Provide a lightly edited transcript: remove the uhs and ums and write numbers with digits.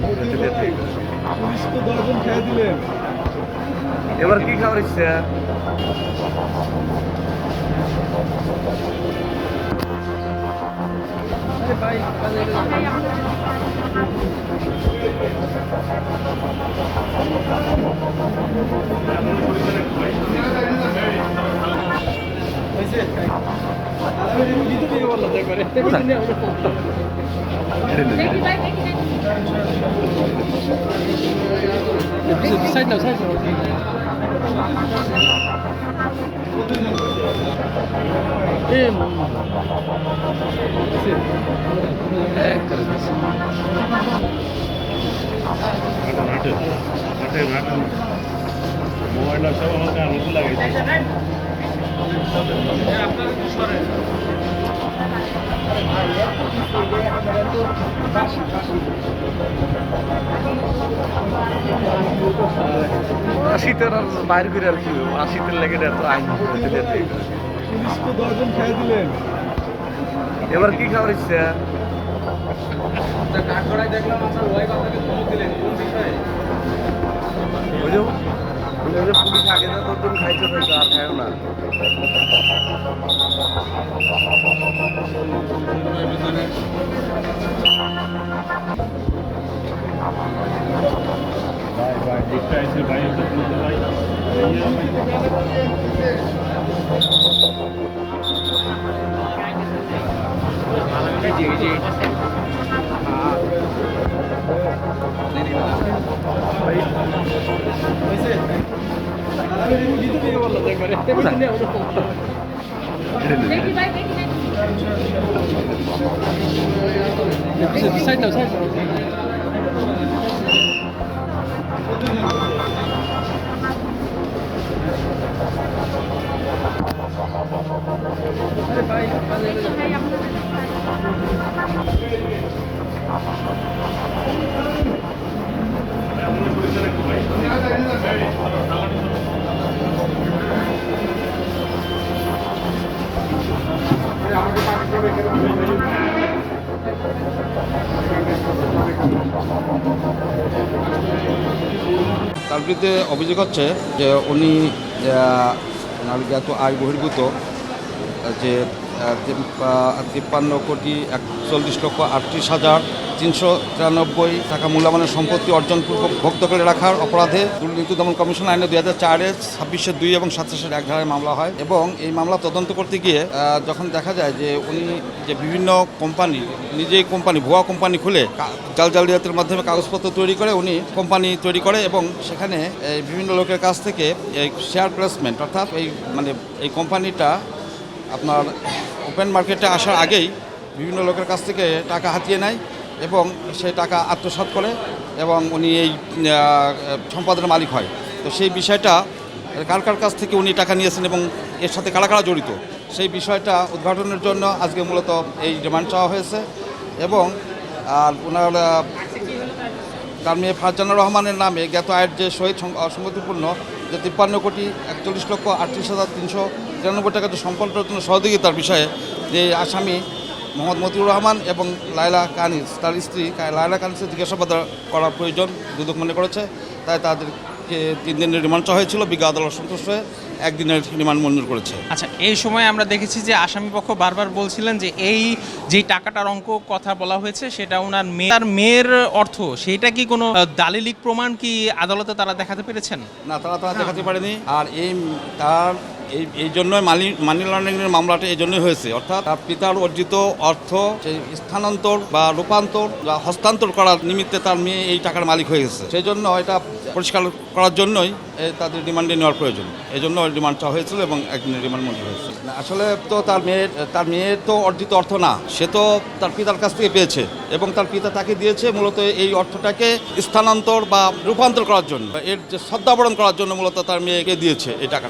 Police তো 10 জন খেয়ে দিলেন। এবার কি খাবার ইচ্ছে? সাইড নাও সাইড মোবাইলটা সব আমাকে আনন্দ লাগে। শীতের আর বাইরে ঘুরে আর কি শীতের লেগে এত আইন। পুলিশ তো 10 জন খেয়ে দিলেন। এবার কি খাবার ইচ্ছে? দেখলাম আপনার ওয়াইফ আপনাকে ধমক দিলেন কোন বিষয়ে? পুলিশ আগে যা তোর খাইছে হয়তো আর খায়ও না। ভাই ভাই দেখতে আইসে ভাই ভাই সাইড নাও সাইড তার বিরুদ্ধে অভিযোগ হচ্ছে যে উনি জ্ঞাত আয় বহির্ভূত যে 53,41,38,393 টাকা মূল্যমানের সম্পত্তি অর্জনপূর্বক ভোগ করে রাখার অপরাধে দুর্নীতি দমন কমিশন আইনে 2004-এর 26-এর 2 এবং 27-এর 1 ধারায় মামলা হয় এবং এই মামলা তদন্ত করতে গিয়ে যখন দেখা যায় যে উনি যে বিভিন্ন কোম্পানি নিজেই ভুয়া কোম্পানি খুলে জালিয়াতির মাধ্যমে কাগজপত্র তৈরি করে উনি কোম্পানি তৈরি করে এবং সেখানে বিভিন্ন লোকের কাছ থেকে এই শেয়ার প্লেসমেন্ট অর্থাৎ এই কোম্পানিটা আপনার ওপেন মার্কেটে আসার আগেই বিভিন্ন লোকের কাছ থেকে টাকা হাতিয়ে নেয় এবং সেই টাকা আত্মসাৎ করে এবং উনি এই সম্পদের মালিক হয়। তো সেই বিষয়টা কার কাছ থেকে উনি টাকা নিয়েছেন এবং এর সাথে কারা জড়িত সেই বিষয়টা উদ্ঘাটনের জন্য আজকে মূলত এই ডিমান্ড চাওয়া হয়েছে এবং ওনার তার মেয়ে ফারজানা রহমানের নামে জ্ঞাত আয়ের যে সহিত সংগতিপূর্ণ যে 53,38,393 টাকা যে সম্পন্নের জন্য সহযোগিতার বিষয়ে যে আসামি মোহাম্মদ মতিউর রহমান এবং লায়লা কানিজ তার স্ত্রী লায়লা কানিজের জিজ্ঞাসাবাদ করার প্রয়োজন দুদক মনে করেছে, তাই তাদেরকে 3 দিনের রিমান্ড চাওয়া হয়েছিল। বিজ্ঞ আদালত সন্তুষ্ট হয়ে 1 দিনের রিমান্ড মঞ্জুর করেছে। আচ্ছা, এই সময় আমরা দেখেছি যে আসামিপক্ষ বারবার বলছিলেন যে যে টাকাটার অঙ্ক কথা বলা হয়েছে সেটা ওনার মেয়ের অর্থ, সেইটা কি কোনো দালিলিক প্রমাণ কি আদালতে তারা দেখাতে পেরেছেন? না, তারা দেখাতে পারেনি। আর এই জন্যই মানি লন্ডারিংয়ের মামলাটা এই জন্যই হয়েছে, অর্থাৎ তার পিতার অর্জিত অর্থ সেই স্থানান্তর বা রূপান্তর বা হস্তান্তর করার নিমিত্তে তার মেয়ে এই টাকার মালিক হয়ে গেছে। সেই জন্য এটা পরিষ্কার করার জন্যই তাদের রিমান্ডে নেওয়ার প্রয়োজন, এই জন্য রিমান্ড চাওয়া হয়েছিল এবং 1 দিনের রিমান্ড মঞ্জুর হয়েছে। আসলে তো তার মেয়ের তো অর্জিত অর্থ না, সে তো তার পিতার কাছ থেকে পেয়েছে এবং তার পিতা তাকে দিয়েছে মূলত এই অর্থটাকে স্থানান্তর বা রূপান্তর করার জন্য, এর যে সদ্ব্যবহার করার জন্য মূলত তার মেয়েকে দিয়েছে এই টাকাটা।